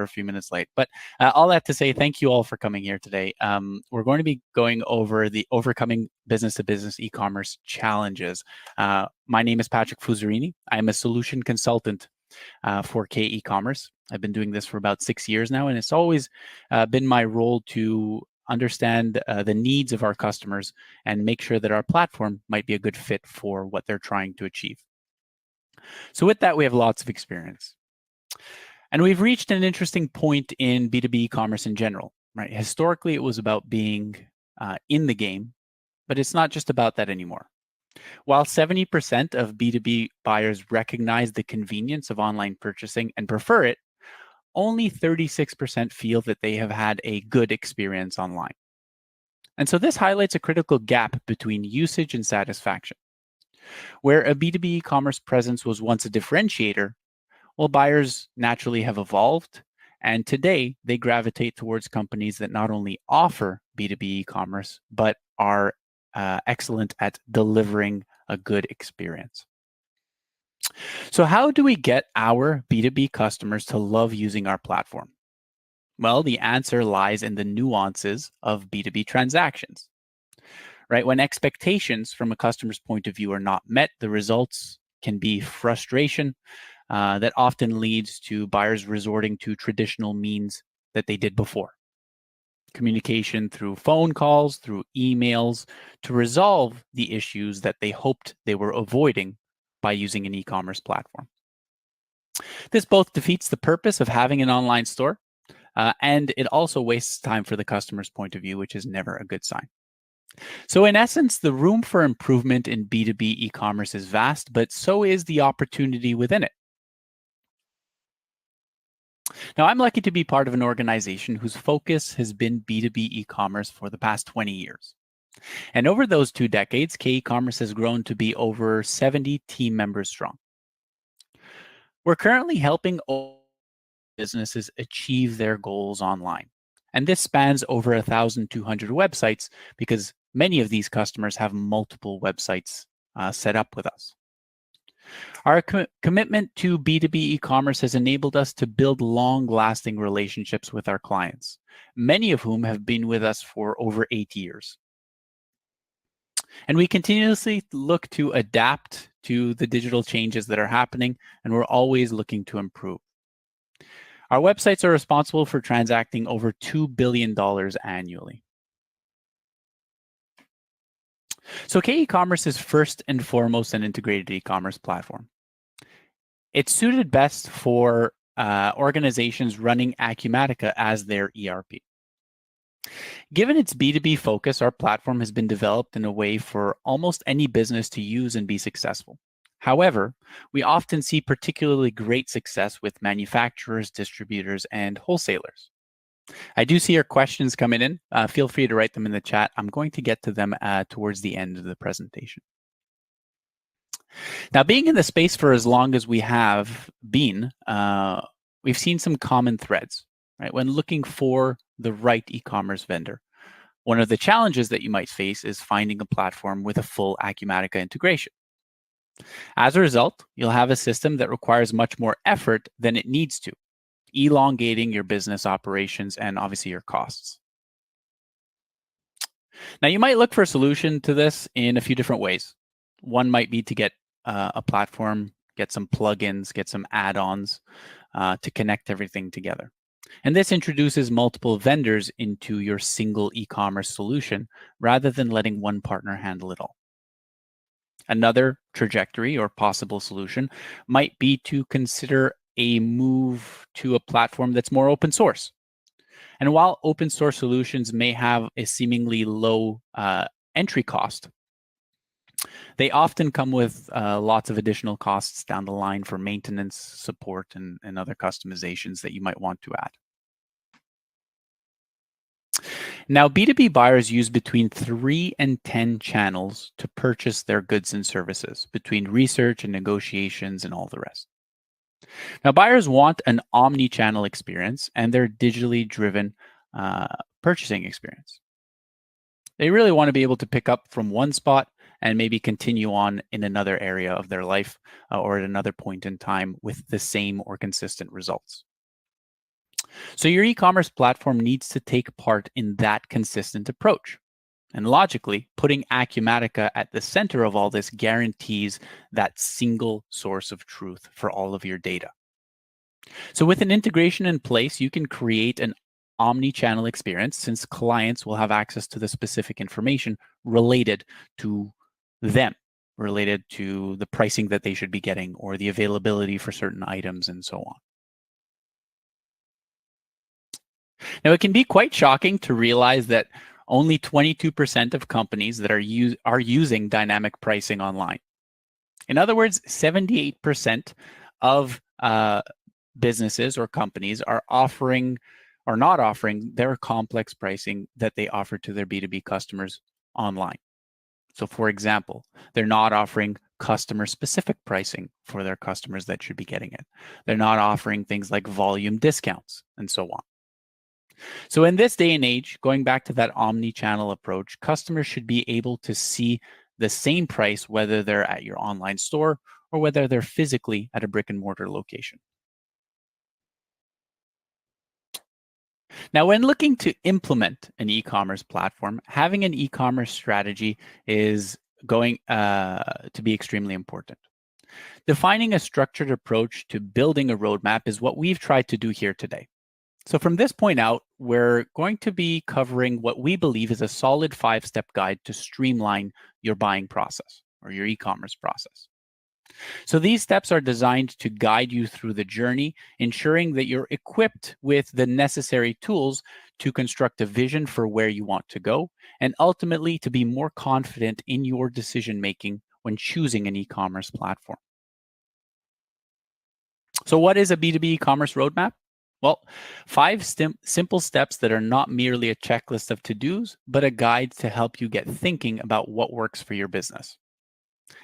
a few minutes late. But all that to say, thank you all for coming here today. We're going to be going over the Overcoming Business-to-Business E-commerce Challenges. My name is Patrick Fusarini. I'm a solution consultant for k-ecommerce. I've been doing this for about 6 years now, and it's always been my role to understand the needs of our customers and make sure that our platform might be a good fit for what they're trying to achieve. So with that, we have lots of experience. And we've reached an interesting point in B2B e-commerce in general, right? Historically, it was about being in the game, but it's not just about that anymore. While 70% of B2B buyers recognize the convenience of online purchasing and prefer it, only 36% feel that they have had a good experience online. And so this highlights a critical gap between usage and satisfaction. Where a B2B e-commerce presence was once a differentiator, well, buyers naturally have evolved, and today they gravitate towards companies that not only offer B2B e-commerce, but are excellent at delivering a good experience. So how do we get our B2B customers to love using our platform? Well, the answer lies in the nuances of B2B transactions. Right? When expectations from a customer's point of view are not met, the results can be frustration that often leads to buyers resorting to traditional means that they did before. Communication through phone calls, through emails, to resolve the issues that they hoped they were avoiding by using an e-commerce platform. This both defeats the purpose of having an online store, and it also wastes time for the customer's point of view, which is never a good sign. So in essence, the room for improvement in B2B e-commerce is vast, but so is the opportunity within it. Now, I'm lucky to be part of an organization whose focus has been B2B e-commerce for the past 20 years. And over those 2 decades, k-ecommerce has grown to be over 70 team members strong. We're currently helping businesses achieve their goals online. And this spans over 1,200 websites because many of these customers have multiple websites set up with us. Our commitment to B2B e-commerce has enabled us to build long-lasting relationships with our clients, many of whom have been with us for over 8 years. And we continuously look to adapt to the digital changes that are happening, and we're always looking to improve. Our websites are responsible for transacting over $2 billion annually. So k-ecommerce is first and foremost an integrated e-commerce platform. It's suited best for organizations running acuMatica as their ERP. Given its B2B focus, our platform has been developed in a way for almost any business to use and be successful. However, we often see particularly great success with manufacturers, distributors, and wholesalers. I do see your questions coming in. Feel free to write them in the chat. I'm going to get to them towards the end of the presentation. Now, being in the space for as long as we have been, we've seen some common threads, right? When looking for the right e-commerce vendor. One of the challenges that you might face is finding a platform with a full acuMatica integration. As a result, you'll have a system that requires much more effort than it needs to, elongating your business operations and obviously your costs. Now, you might look for a solution to this in a few different ways. One might be to get a platform, get some plugins, get some add-ons to connect everything together. And this introduces multiple vendors into your single e-commerce solution rather than letting one partner handle it all. Another trajectory or possible solution might be to consider a move to a platform that's more open source. And while open source solutions may have a seemingly low entry cost, they often come with lots of additional costs down the line for maintenance, support, and other customizations that you might want to add. Now, B2B buyers use between 3 and 10 channels to purchase their goods and services, between research and negotiations and all the rest. Now, buyers want an omni-channel experience and their digitally driven purchasing experience. They really want to be able to pick up from one spot and maybe continue on in another area of their life or at another point in time with the same or consistent results. So your e-commerce platform needs to take part in that consistent approach. And logically, putting Acumatica at the center of all this guarantees that single source of truth for all of your data. So with an integration in place, you can create an omni-channel experience since clients will have access to the specific information related to them, related to the pricing that they should be getting or the availability for certain items and so on. Now, it can be quite shocking to realize that only 22% of companies that are using dynamic pricing online. In other words, 78% of businesses or companies are offering or not offering their complex pricing that they offer to their B2B customers online. So, for example, they're not offering customer specific pricing for their customers that should be getting it. They're not offering things like volume discounts and so on. So in this day and age, going back to that omni-channel approach, customers should be able to see the same price whether they're at your online store or whether they're physically at a brick and mortar location. Now, when looking to implement an e-commerce platform, having an e-commerce strategy is going to be extremely important. Defining a structured approach to building a roadmap is what we've tried to do here today. So from this point out, we're going to be covering what we believe is a solid 5-step guide to streamline your buying process or your e-commerce process. So these steps are designed to guide you through the journey, ensuring that you're equipped with the necessary tools to construct a vision for where you want to go, and ultimately to be more confident in your decision making when choosing an e-commerce platform. So what is a B2B e-commerce roadmap? Well, 5 simple steps that are not merely a checklist of to-dos, but a guide to help you get thinking about what works for your business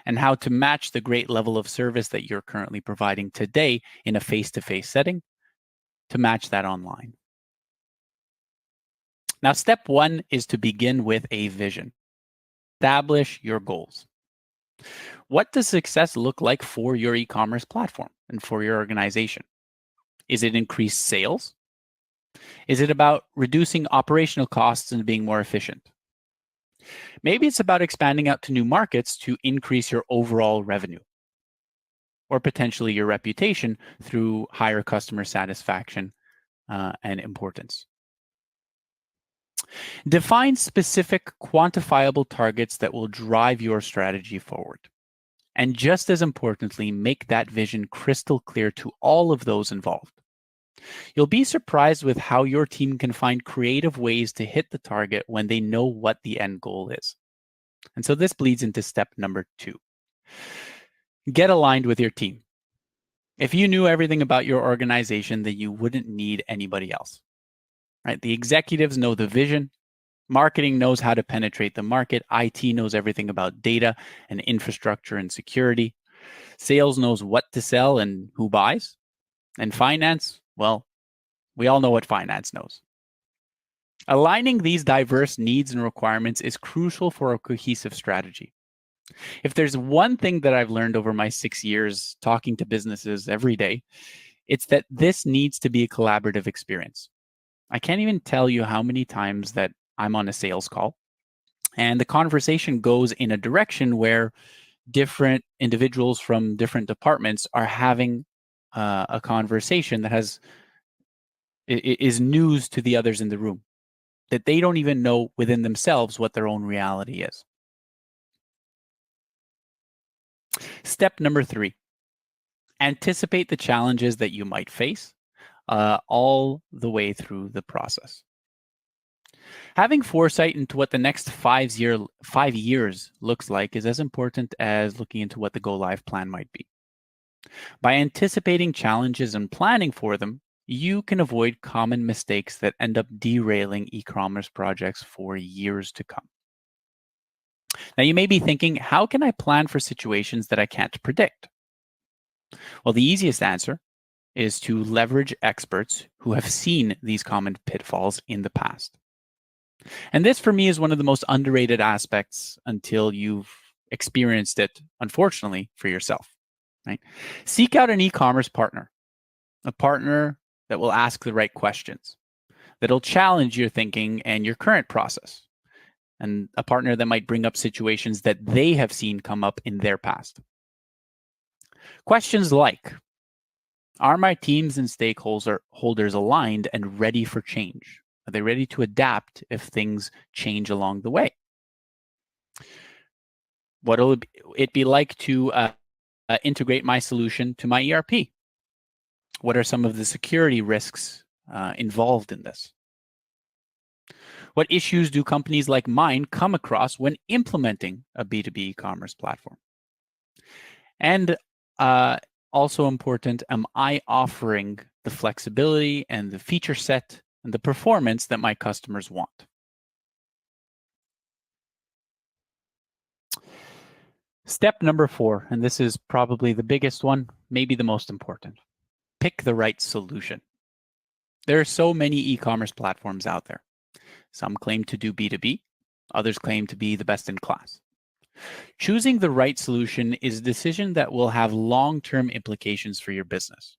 and how to match the great level of service that you're currently providing today in a face-to-face setting to match that online. Now, step 1 is to begin with a vision. Establish your goals. What does success look like for your e-commerce platform and for your organization? Is it increased sales? Is it about reducing operational costs and being more efficient? Maybe it's about expanding out to new markets to increase your overall revenue or potentially your reputation through higher customer satisfaction and importance. Define specific quantifiable targets that will drive your strategy forward. And just as importantly, make that vision crystal clear to all of those involved. You'll be surprised with how your team can find creative ways to hit the target when they know what the end goal is. And so this bleeds into step number 2. Get aligned with your team. If you knew everything about your organization, then you wouldn't need anybody else, right? The executives know the vision. Marketing knows how to penetrate the market. IT knows everything about data and infrastructure and security. Sales knows what to sell and who buys. And finance, well, we all know what finance knows. Aligning these diverse needs and requirements is crucial for a cohesive strategy. If there's one thing that I've learned over my 6 years talking to businesses every day, it's that this needs to be a collaborative experience. I can't even tell you how many times that I'm on a sales call and the conversation goes in a direction where different individuals from different departments are having a conversation that is news to the others in the room, that they don't even know within themselves what their own reality is. Step number 3, anticipate the challenges that you might face all the way through the process. Having foresight into what the next 5 years looks like is as important as looking into what the go-live plan might be. By anticipating challenges and planning for them, you can avoid common mistakes that end up derailing e-commerce projects for years to come. Now, you may be thinking, how can I plan for situations that I can't predict? Well, the easiest answer is to leverage experts who have seen these common pitfalls in the past. And this, for me, is one of the most underrated aspects until you've experienced it, unfortunately, for yourself. Right? Seek out an e-commerce partner, a partner that will ask the right questions, that'll challenge your thinking and your current process, and a partner that might bring up situations that they have seen come up in their past. Questions like, are my teams and stakeholders aligned and ready for change? Are they ready to adapt if things change along the way? What will it be like to integrate my solution to my ERP? What are some of the security risks involved in this? What issues do companies like mine come across when implementing a B2B e-commerce platform? And also important, am I offering the flexibility and the feature set and the performance that my customers want? Step number 4, and this is probably the biggest one, maybe the most important. Pick the right solution. There are so many e-commerce platforms out there. Some claim to do B2B, others claim to be the best in class. Choosing the right solution is a decision that will have long-term implications for your business.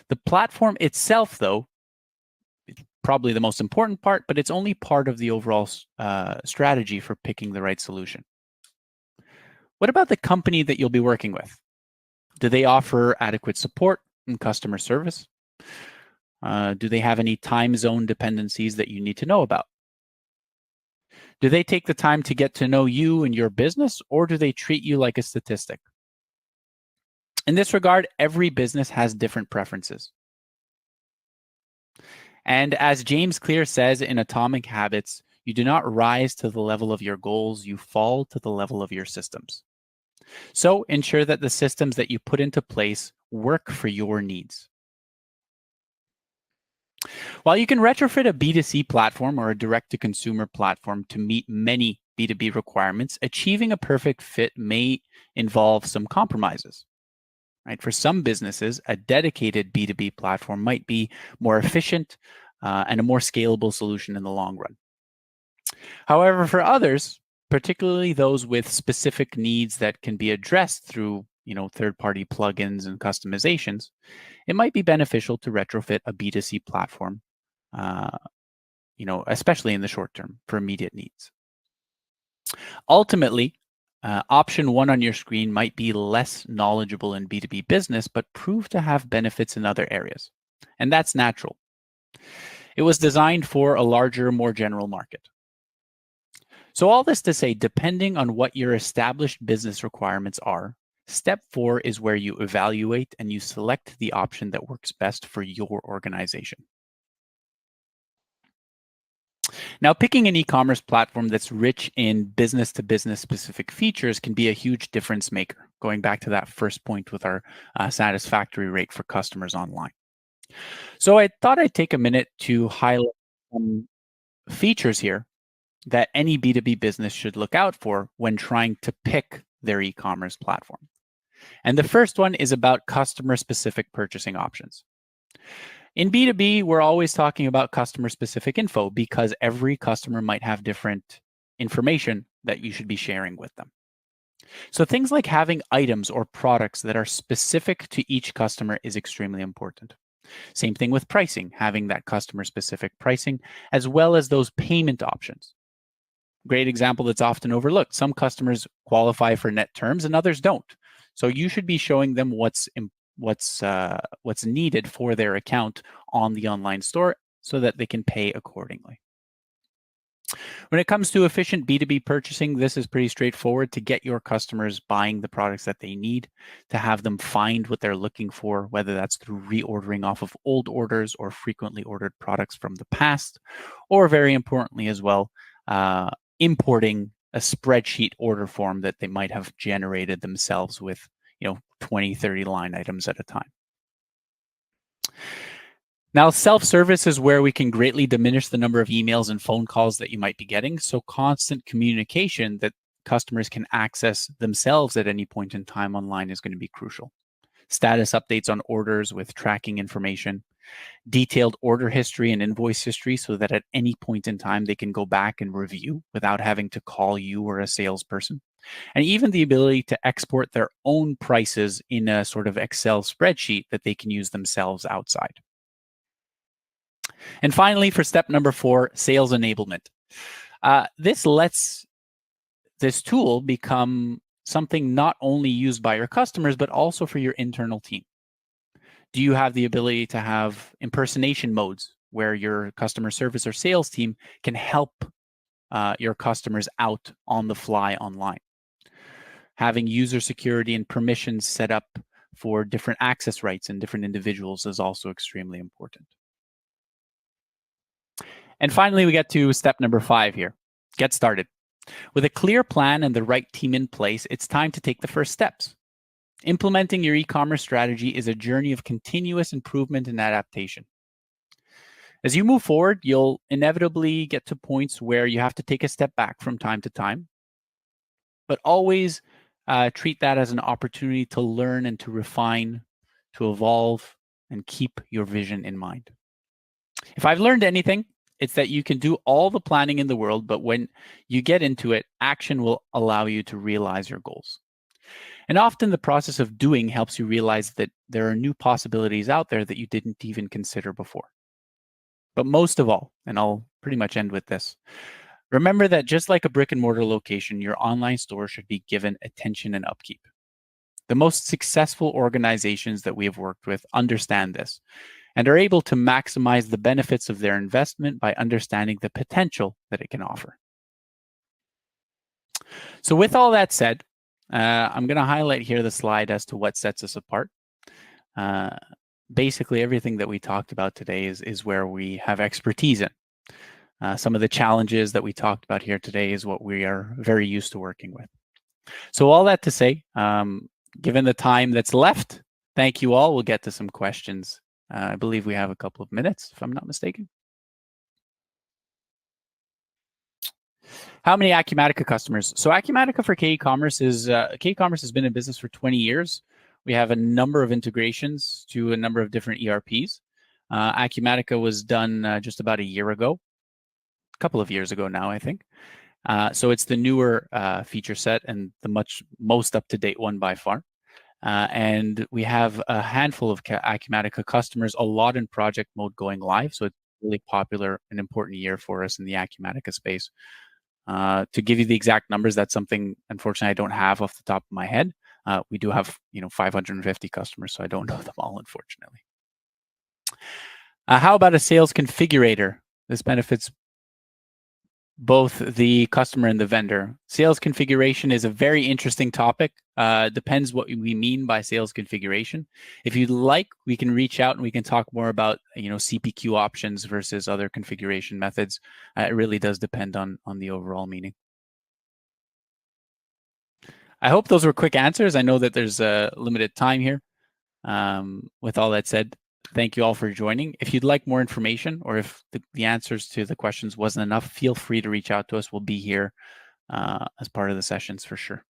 The platform itself, though, is probably the most important part, but it's only part of the overall strategy for picking the right solution. What about the company that you'll be working with? Do they offer adequate support and customer service? Do they have any time zone dependencies that you need to know about? Do they take the time to get to know you and your business, or do they treat you like a statistic? In this regard, every business has different preferences. And as James Clear says in Atomic Habits, you do not rise to the level of your goals, you fall to the level of your systems. So ensure that the systems that you put into place work for your needs. While you can retrofit a B2C platform or a direct-to-consumer platform to meet many B2B requirements, achieving a perfect fit may involve some compromises. Right? For some businesses, a dedicated B2B platform might be more efficient and a more scalable solution in the long run. However, for others, particularly those with specific needs that can be addressed through third-party plugins and customizations, it might be beneficial to retrofit a B2C platform, especially in the short term for immediate needs. Ultimately, option 1 on your screen might be less knowledgeable in B2B business, but prove to have benefits in other areas. And that's natural. It was designed for a larger, more general market. So all this to say, depending on what your established business requirements are, step 4 is where you evaluate and you select the option that works best for your organization. Now, picking an e-commerce platform that's rich in business-to-business specific features can be a huge difference maker, going back to that first point with our satisfactory rate for customers online. So I thought I'd take a minute to highlight some features here that any B2B business should look out for when trying to pick their e-commerce platform. And the first one is about customer-specific purchasing options. In B2B, we're always talking about customer-specific info because every customer might have different information that you should be sharing with them. So things like having items or products that are specific to each customer is extremely important. Same thing with pricing, having that customer-specific pricing, as well as those payment options. Great example that's often overlooked. Some customers qualify for net terms and others don't. So you should be showing them what's needed for their account on the online store so that they can pay accordingly. When it comes to efficient B2B purchasing, this is pretty straightforward to get your customers buying the products that they need, to have them find what they're looking for, whether that's through reordering off of old orders or frequently ordered products from the past, or very importantly as well, importing a spreadsheet order form that they might have generated themselves with 20, 30 line items at a time. Now, self-service is where we can greatly diminish the number of emails and phone calls that you might be getting. So constant communication that customers can access themselves at any point in time online is going to be crucial. Status updates on orders with tracking information, detailed order history and invoice history so that at any point in time they can go back and review without having to call you or a salesperson. And even the ability to export their own prices in a sort of Excel spreadsheet that they can use themselves outside. And finally, for step number 4, sales enablement. This lets this tool become something not only used by your customers, but also for your internal team. Do you have the ability to have impersonation modes where your customer service or sales team can help your customers out on the fly online? Having user security and permissions set up for different access rights and different individuals is also extremely important. And finally, we get to step number 5 here. Get started. With a clear plan and the right team in place, it's time to take the first steps. Implementing your e-commerce strategy is a journey of continuous improvement and adaptation. As you move forward, you'll inevitably get to points where you have to take a step back from time to time, but always treat that as an opportunity to learn and to refine, to evolve, and keep your vision in mind. If I've learned anything, it's that you can do all the planning in the world, but when you get into it, action will allow you to realize your goals. And often the process of doing helps you realize that there are new possibilities out there that you didn't even consider before. But most of all, and I'll pretty much end with this, remember that just like a brick and mortar location, your online store should be given attention and upkeep. The most successful organizations that we have worked with understand this and are able to maximize the benefits of their investment by understanding the potential that it can offer. So with all that said, I'm going to highlight here the slide as to what sets us apart. Basically, everything that we talked about today is where we have expertise in. Some of the challenges that we talked about here today is what we are very used to working with. So all that to say, given the time that's left, thank you all. We'll get to some questions. I believe we have a couple of minutes, if I'm not mistaken. How many acuMatica customers? So acuMatica for k-ecommerce is, k-ecommerce has been in business for 20 years. We have a number of integrations to a number of different ERPs. acuMatica was done just about a year ago, a couple of years ago now, I think. So it's the newer feature set and the most up-to-date one by far. And we have a handful of acuMatica customers, a lot in project mode going live. So it's really popular and important year for us in the acuMatica space. To give you the exact numbers, that's something, unfortunately, I don't have off the top of my head. We do have, 550 customers, so I don't know them all, unfortunately. How about a sales configurator? This benefits both the customer and the vendor. Sales configuration is a very interesting topic. Depends what we mean by sales configuration. If you'd like, we can reach out and we can talk more about, CPQ options versus other configuration methods. It really does depend on the overall meaning. I hope those were quick answers. I know that there's a limited time here. With all that said, thank you all for joining. If you'd like more information or if the answers to the questions wasn't enough, feel free to reach out to us. We'll be here as part of the sessions for sure.